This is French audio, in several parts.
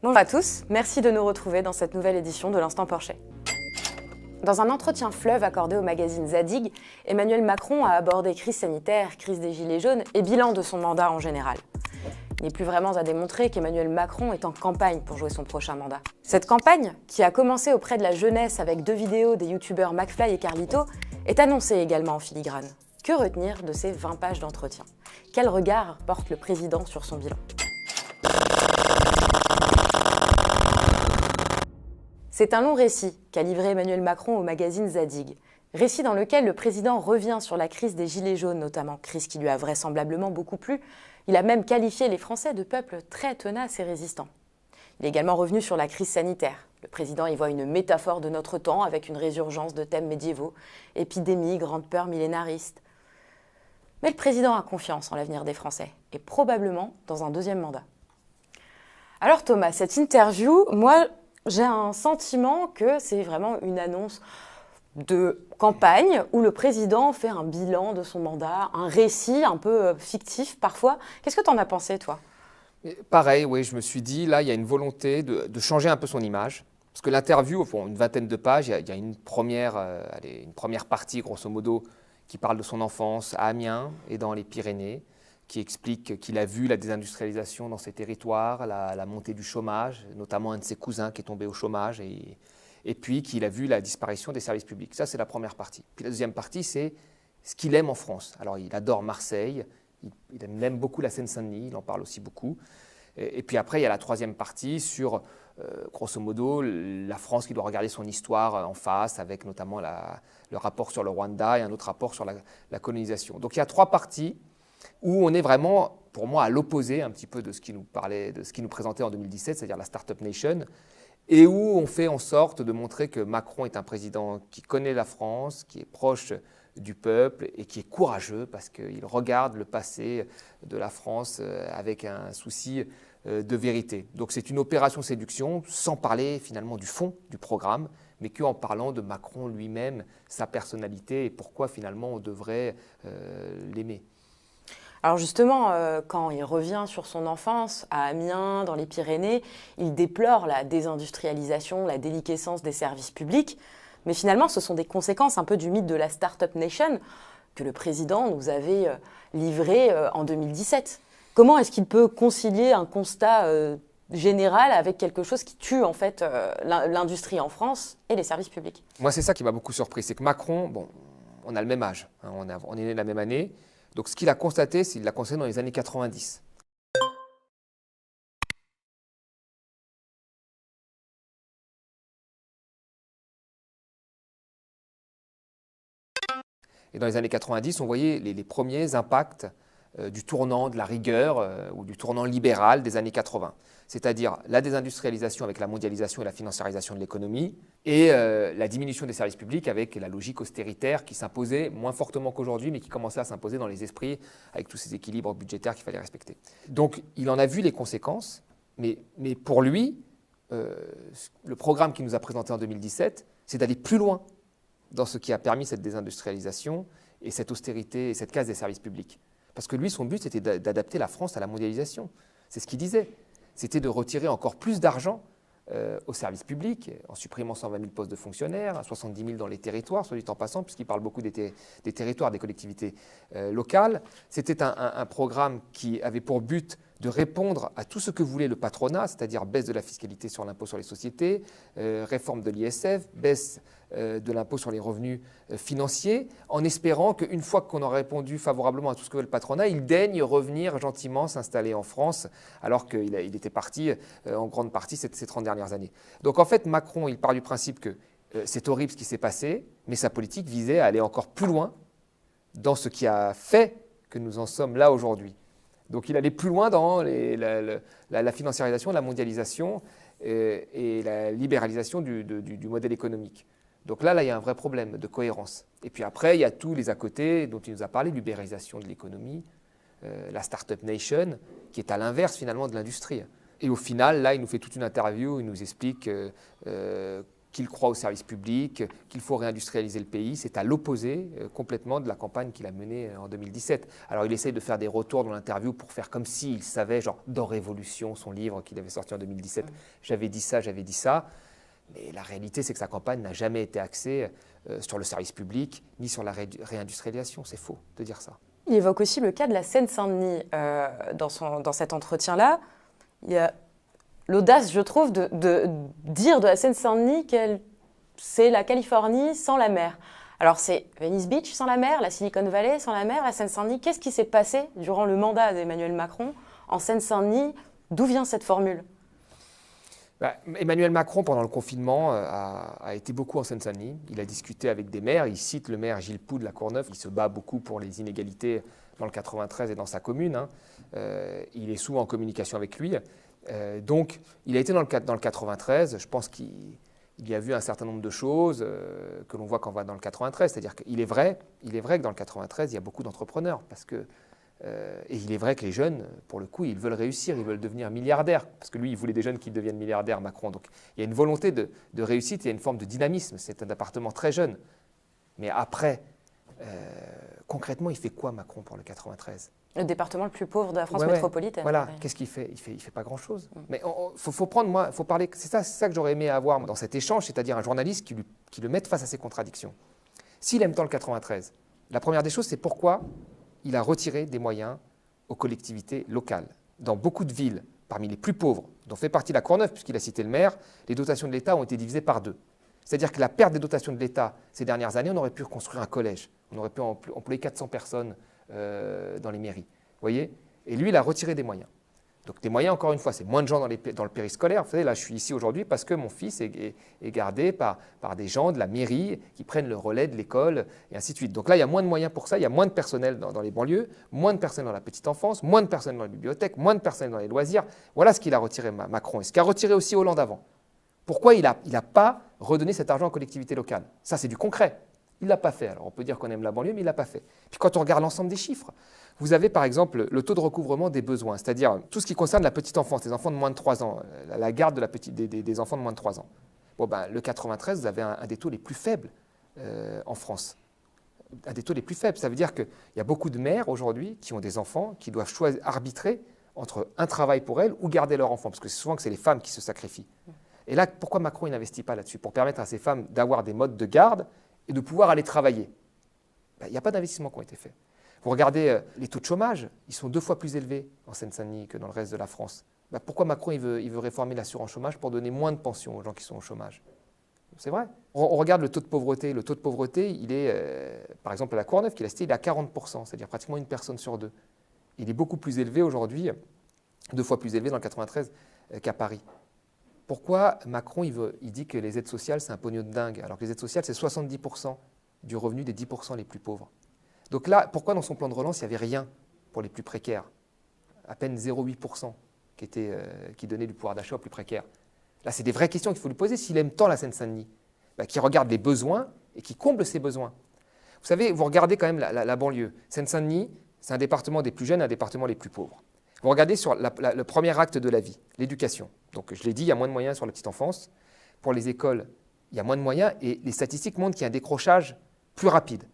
Bonjour à tous, merci de nous retrouver dans cette nouvelle édition de l'Instant Porcher. Dans un entretien fleuve accordé au magazine Zadig, Emmanuel Macron a abordé crise sanitaire, crise des gilets jaunes et bilan de son mandat en général. Il n'est plus vraiment à démontrer qu'Emmanuel Macron est en campagne pour jouer son prochain mandat. Cette campagne, qui a commencé auprès de la jeunesse avec 2 vidéos des youtubeurs McFly et Carlito, est annoncée également en filigrane. Que retenir de ces 20 pages d'entretien? Quel regard porte le président sur son bilan? C'est un long récit qu'a livré Emmanuel Macron au magazine Zadig. Récit dans lequel le président revient sur la crise des Gilets jaunes notamment, crise qui lui a vraisemblablement beaucoup plu. Il a même qualifié les Français de peuple très tenace et résistant. Il est également revenu sur la crise sanitaire. Le président y voit une métaphore de notre temps avec une résurgence de thèmes médiévaux, épidémie, grande peur millénariste. Mais le président a confiance en l'avenir des Français et probablement dans un deuxième mandat. Alors Thomas, cette interview, moi, j'ai un sentiment que c'est vraiment une annonce de campagne où le président fait un bilan de son mandat, un récit un peu fictif parfois. Qu'est-ce que tu en as pensé, toi? Pareil, oui, je me suis dit, là, il y a une volonté de changer un peu son image. Parce que l'interview, au fond, une vingtaine de pages, il y a une première partie, grosso modo, qui parle de son enfance à Amiens et dans les Pyrénées, qui explique qu'il a vu la désindustrialisation dans ces territoires, la montée du chômage, notamment un de ses cousins qui est tombé au chômage, et puis qu'il a vu la disparition des services publics. Ça, c'est la première partie. Puis la deuxième partie, c'est ce qu'il aime en France. Alors, il adore Marseille, il aime beaucoup la Seine-Saint-Denis, il en parle aussi beaucoup. Et puis après, il y a la troisième partie sur, grosso modo, la France qui doit regarder son histoire en face, avec notamment le rapport sur le Rwanda et un autre rapport sur la colonisation. Donc il y a 3 parties où on est vraiment, pour moi, à l'opposé un petit peu de ce qu'il nous présentait en 2017, c'est-à-dire la Startup Nation, et où on fait en sorte de montrer que Macron est un président qui connaît la France, qui est proche du peuple et qui est courageux parce qu'il regarde le passé de la France avec un souci de vérité. Donc c'est une opération séduction sans parler finalement du fond du programme, mais qu'en parlant de Macron lui-même, sa personnalité et pourquoi finalement on devrait l'aimer. Alors justement, quand il revient sur son enfance à Amiens, dans les Pyrénées, il déplore la désindustrialisation, la déliquescence des services publics. Mais finalement, ce sont des conséquences un peu du mythe de la Startup Nation que le président nous avait livré en 2017. Comment est-ce qu'il peut concilier un constat général avec quelque chose qui tue en fait l'industrie en France et les services publics? Moi, c'est ça qui m'a beaucoup surpris, c'est que Macron, bon, on a le même âge, hein, on est né la même année. Donc ce qu'il a constaté, c'est qu'il l'a constaté dans les années 90. Et dans les années 90, on voyait les premiers impacts du tournant de la rigueur ou du tournant libéral des années 80. C'est-à-dire la désindustrialisation avec la mondialisation et la financiarisation de l'économie et la diminution des services publics avec la logique austéritaire qui s'imposait moins fortement qu'aujourd'hui mais qui commençait à s'imposer dans les esprits avec tous ces équilibres budgétaires qu'il fallait respecter. Donc il en a vu les conséquences, mais pour lui, le programme qu'il nous a présenté en 2017, c'est d'aller plus loin dans ce qui a permis cette désindustrialisation et cette austérité et cette casse des services publics. Parce que lui, son but, c'était d'adapter la France à la mondialisation. C'est ce qu'il disait. C'était de retirer encore plus d'argent aux services publics, en supprimant 120 000 postes de fonctionnaires, 70 000 dans les territoires, soit dit en passant, puisqu'il parle beaucoup des territoires, des collectivités locales. C'était un programme qui avait pour but de répondre à tout ce que voulait le patronat, c'est-à-dire baisse de la fiscalité sur l'impôt sur les sociétés, réforme de l'ISF, baisse de l'impôt sur les revenus financiers, en espérant qu'une fois qu'on aura répondu favorablement à tout ce que veut le patronat, il daigne revenir gentiment s'installer en France, alors qu'il était parti en grande partie ces 30 dernières années. Donc en fait, Macron, il part du principe que c'est horrible ce qui s'est passé, mais sa politique visait à aller encore plus loin dans ce qui a fait que nous en sommes là aujourd'hui. Donc il allait plus loin dans la financiarisation, la mondialisation et la libéralisation du modèle économique. Donc là, il y a un vrai problème de cohérence. Et puis après, il y a tous les à côté dont il nous a parlé, l'ubérisation de l'économie, la Startup Nation, qui est à l'inverse finalement de l'industrie. Et au final, là, il nous fait toute une interview, il nous explique qu'il croit au service public, qu'il faut réindustrialiser le pays. C'est à l'opposé complètement de la campagne qu'il a menée en 2017. Alors il essaye de faire des retours dans l'interview pour faire comme s'il savait, genre dans Révolution, son livre qu'il avait sorti en 2017, j'avais dit ça. Mais la réalité, c'est que sa campagne n'a jamais été axée sur le service public, ni sur la réindustrialisation. C'est faux de dire ça. Il évoque aussi le cas de la Seine-Saint-Denis dans cet entretien-là. Il y a l'audace, je trouve, de dire de la Seine-Saint-Denis qu'elle c'est la Californie sans la mer. Alors c'est Venice Beach sans la mer, la Silicon Valley sans la mer, la Seine-Saint-Denis. Qu'est-ce qui s'est passé durant le mandat d'Emmanuel Macron en Seine-Saint-Denis? D'où vient cette formule? Emmanuel Macron, pendant le confinement, a été beaucoup en Seine-Saint-Denis. Il a discuté avec des maires. Il cite le maire Gilles Poud de la Courneuve. Il se bat beaucoup pour les inégalités dans le 93 et dans sa commune. Il est souvent en communication avec lui. Donc, il a été dans le 93. Je pense qu'il y a vu un certain nombre de choses que l'on voit quand on va dans le 93. C'est-à-dire qu'il est vrai que dans le 93, il y a beaucoup d'entrepreneurs. Et il est vrai que les jeunes, pour le coup, ils veulent réussir, ils veulent devenir milliardaires. Parce que lui, il voulait des jeunes qui deviennent milliardaires, Macron. Donc il y a une volonté de réussite, il y a une forme de dynamisme. C'est un département très jeune. Mais après, concrètement, il fait quoi, Macron, pour le 93 ? Le département le plus pauvre de la France métropolitaine. Voilà, qu'est-ce qu'il fait ? Il fait pas grand-chose. Mais faut parler. C'est ça que j'aurais aimé avoir dans cet échange, c'est-à-dire un journaliste qui le mette face à ses contradictions. S'il aime tant le 93, la première des choses, c'est pourquoi il a retiré des moyens aux collectivités locales. Dans beaucoup de villes, parmi les plus pauvres, dont fait partie la Courneuve, puisqu'il a cité le maire, les dotations de l'État ont été divisées par 2. C'est-à-dire que la perte des dotations de l'État ces dernières années, on aurait pu reconstruire un collège, on aurait pu employer 400 personnes dans les mairies. Vous voyez ? Et lui, il a retiré des moyens. Donc des moyens, encore une fois, c'est moins de gens dans le périscolaire. Vous savez, là, je suis ici aujourd'hui parce que mon fils est gardé par des gens de la mairie qui prennent le relais de l'école et ainsi de suite. Donc là, il y a moins de moyens pour ça, il y a moins de personnel dans les banlieues, moins de personnel dans la petite enfance, moins de personnel dans les bibliothèques, moins de personnel dans les loisirs. Voilà ce qu'il a retiré Macron et ce qu'a retiré aussi Hollande avant. Pourquoi il n'a pas redonné cet argent aux collectivités locales? Ça, c'est du concret. Il ne l'a pas fait. Alors, on peut dire qu'on aime la banlieue, mais il ne l'a pas fait. Puis quand on regarde l'ensemble des chiffres, vous avez par exemple le taux de recouvrement des besoins, c'est-à-dire tout ce qui concerne la petite enfance, les enfants de moins de 3 ans, la garde des enfants de moins de 3 ans. Le 93, vous avez un des taux les plus faibles en France. Un des taux les plus faibles. Ça veut dire qu'il y a beaucoup de mères aujourd'hui qui ont des enfants qui doivent arbitrer entre un travail pour elles ou garder leur enfant, parce que c'est souvent que c'est les femmes qui se sacrifient. Et là, pourquoi Macron n'investit pas là-dessus? Pour permettre à ces femmes d'avoir des modes de garde et de pouvoir aller travailler. Il n'y a pas d'investissement qui ont été faits. Vous regardez les taux de chômage, ils sont 2 fois plus élevés en Seine-Saint-Denis que dans le reste de la France. Pourquoi Macron il veut réformer l'assurance chômage pour donner moins de pensions aux gens qui sont au chômage? C'est vrai. On regarde le taux de pauvreté. Le taux de pauvreté, il est, par exemple, à la Courneuve, qu'il a cité, il est à 40%, c'est-à-dire pratiquement une personne sur 2. Il est beaucoup plus élevé aujourd'hui, 2 fois plus élevé dans le 93 qu'à Paris. Pourquoi Macron il dit que les aides sociales, c'est un pognon de dingue, alors que les aides sociales, c'est 70% du revenu des 10% les plus pauvres? Donc là, pourquoi dans son plan de relance, il n'y avait rien pour les plus précaires? À peine 0,8% qui donnait du pouvoir d'achat aux plus précaires. Là, c'est des vraies questions qu'il faut lui poser s'il aime tant la Seine-Saint-Denis, qui regarde les besoins et qui comble ses besoins. Vous savez, vous regardez quand même la banlieue. Seine-Saint-Denis, c'est un département des plus jeunes, un département des plus pauvres. Vous regardez sur le premier acte de la vie, l'éducation. Donc je l'ai dit, il y a moins de moyens sur la petite enfance. Pour les écoles, il y a moins de moyens et les statistiques montrent qu'il y a un décrochage plus rapide.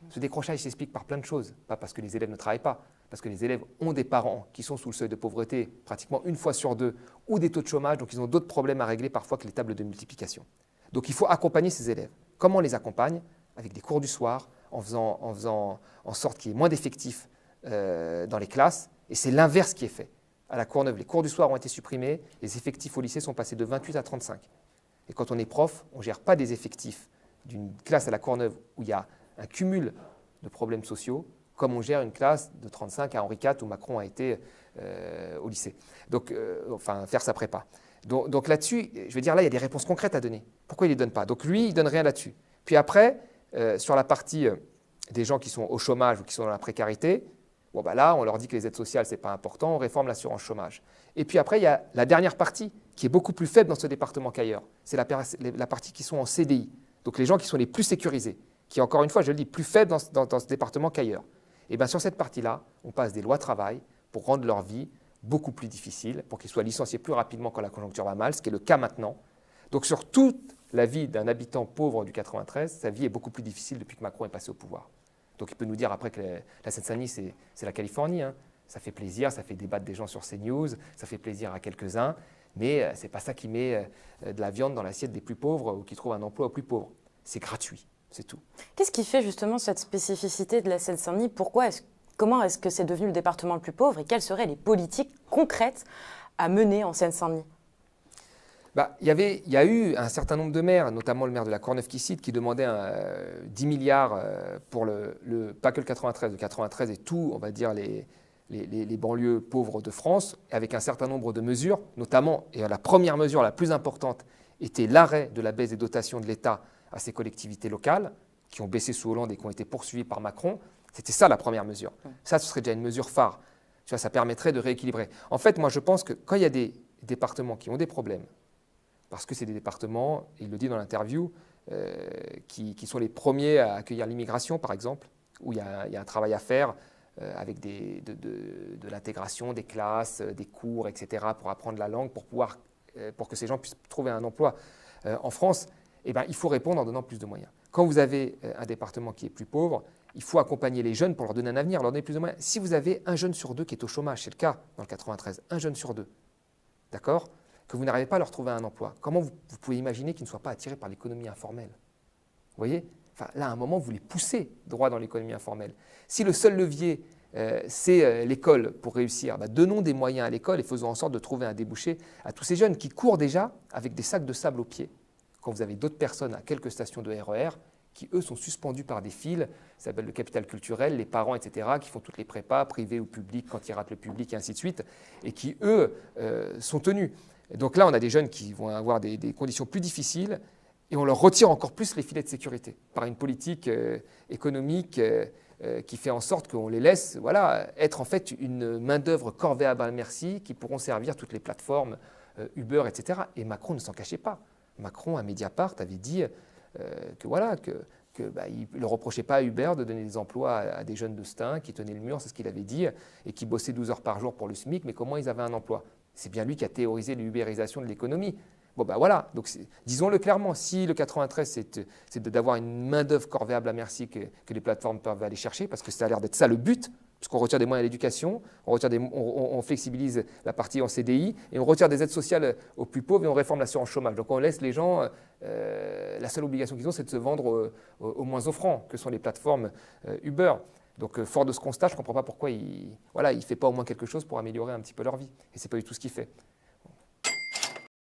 Ce décrochage s'explique par plein de choses, pas parce que les élèves ne travaillent pas, parce que les élèves ont des parents qui sont sous le seuil de pauvreté pratiquement 1 fois sur 2, ou des taux de chômage, donc ils ont d'autres problèmes à régler parfois que les tables de multiplication. Donc il faut accompagner ces élèves. Comment on les accompagne? Avec des cours du soir, en faisant en sorte qu'il y ait moins d'effectifs dans les classes, et c'est l'inverse qui est fait. À la Courneuve, les cours du soir ont été supprimés, les effectifs au lycée sont passés de 28 à 35. Et quand on est prof, on ne gère pas des effectifs d'une classe à la Courneuve où il y a un cumul de problèmes sociaux, comme on gère une classe de 35 à Henri IV où Macron a été au lycée. Donc, faire sa prépa. Donc là-dessus, je veux dire, là, il y a des réponses concrètes à donner. Pourquoi il ne les donne pas? Donc lui, il ne donne rien là-dessus. Puis après, sur la partie des gens qui sont au chômage ou qui sont dans la précarité, là, on leur dit que les aides sociales, ce n'est pas important, on réforme l'assurance chômage. Et puis après, il y a la dernière partie, qui est beaucoup plus faible dans ce département qu'ailleurs. C'est la partie qui sont en CDI. Donc les gens qui sont les plus sécurisés, qui, encore une fois, je le dis, plus faibles dans ce département qu'ailleurs. Et bien sur cette partie-là, on passe des lois travail pour rendre leur vie beaucoup plus difficile, pour qu'ils soient licenciés plus rapidement quand la conjoncture va mal, ce qui est le cas maintenant. Donc sur toute la vie d'un habitant pauvre du 93, sa vie est beaucoup plus difficile depuis que Macron est passé au pouvoir. Donc il peut nous dire après que la Seine-Saint-Denis, c'est la Californie. Hein. Ça fait plaisir, ça fait débattre des gens sur CNews, ça fait plaisir à quelques-uns, mais ce n'est pas ça qui met de la viande dans l'assiette des plus pauvres ou qui trouve un emploi aux plus pauvres. C'est gratuit, c'est tout. Qu'est-ce qui fait justement cette spécificité de la Seine-Saint-Denis? Comment est-ce que c'est devenu le département le plus pauvre et quelles seraient les politiques concrètes à mener en Seine-Saint-Denis? Il y a eu un certain nombre de maires, notamment le maire de la Courneuve-Quicide, qui demandait 10 milliards pour pas que le 93 et tout, on va dire, les banlieues pauvres de France, avec un certain nombre de mesures, notamment, et la première mesure la plus importante était l'arrêt de la baisse des dotations de l'État à ces collectivités locales, qui ont baissé sous Hollande et qui ont été poursuivies par Macron. C'était ça la première mesure. Ça, ce serait déjà une mesure phare. Tu vois, ça permettrait de rééquilibrer. En fait, moi, je pense que quand il y a des départements qui ont des problèmes, parce que c'est des départements, il le dit dans l'interview, qui sont les premiers à accueillir l'immigration, par exemple, où il y a un travail à faire avec de l'intégration des classes, des cours, etc., pour apprendre la langue, pour que ces gens puissent trouver un emploi en France. Il faut répondre en donnant plus de moyens. Quand vous avez un département qui est plus pauvre, il faut accompagner les jeunes pour leur donner un avenir, leur donner plus de moyens. Si vous avez un jeune sur deux qui est au chômage, c'est le cas dans le 93, un jeune sur deux, d'accord, que vous n'arrivez pas à leur trouver un emploi, comment vous pouvez imaginer qu'ils ne soient pas attirés par l'économie informelle? Vous voyez? Là, à un moment, vous les poussez droit dans l'économie informelle. Si le seul levier, c'est l'école pour réussir, donnons des moyens à l'école et faisons en sorte de trouver un débouché à tous ces jeunes qui courent déjà avec des sacs de sable aux pieds. Quand vous avez d'autres personnes à quelques stations de RER qui, eux, sont suspendus par des fils, ça s'appelle le capital culturel, les parents, etc., qui font toutes les prépas, privées ou publiques, quand ils ratent le public, et ainsi de suite, et qui, eux, sont tenus. Et donc là, on a des jeunes qui vont avoir des conditions plus difficiles et on leur retire encore plus les filets de sécurité par une politique économique qui fait en sorte qu'on les laisse être en fait une main-d'œuvre corvéable à merci qui pourront servir toutes les plateformes Uber, etc. Et Macron ne s'en cachait pas. Macron, à Mediapart, avait dit il ne reprochait pas à Uber de donner des emplois à des jeunes de Stein qui tenaient le mur, c'est ce qu'il avait dit, et qui bossaient 12 heures par jour pour le SMIC, mais comment ils avaient un emploi? C'est bien lui qui a théorisé l'ubérisation de l'économie. Donc disons-le clairement, si le 93 c'est d'avoir une main-d'œuvre corvéable à merci que les plateformes peuvent aller chercher, parce que ça a l'air d'être ça le but, puisqu'on retire des moyens à l'éducation, on flexibilise la partie en CDI et on retire des aides sociales aux plus pauvres et on réforme l'assurance chômage. Donc on laisse les gens, la seule obligation qu'ils ont, c'est de se vendre aux moins offrants, que sont les plateformes Uber. Donc fort de ce constat, je ne comprends pas pourquoi il ne fait pas au moins quelque chose pour améliorer un petit peu leur vie. Et ce n'est pas du tout ce qu'il fait.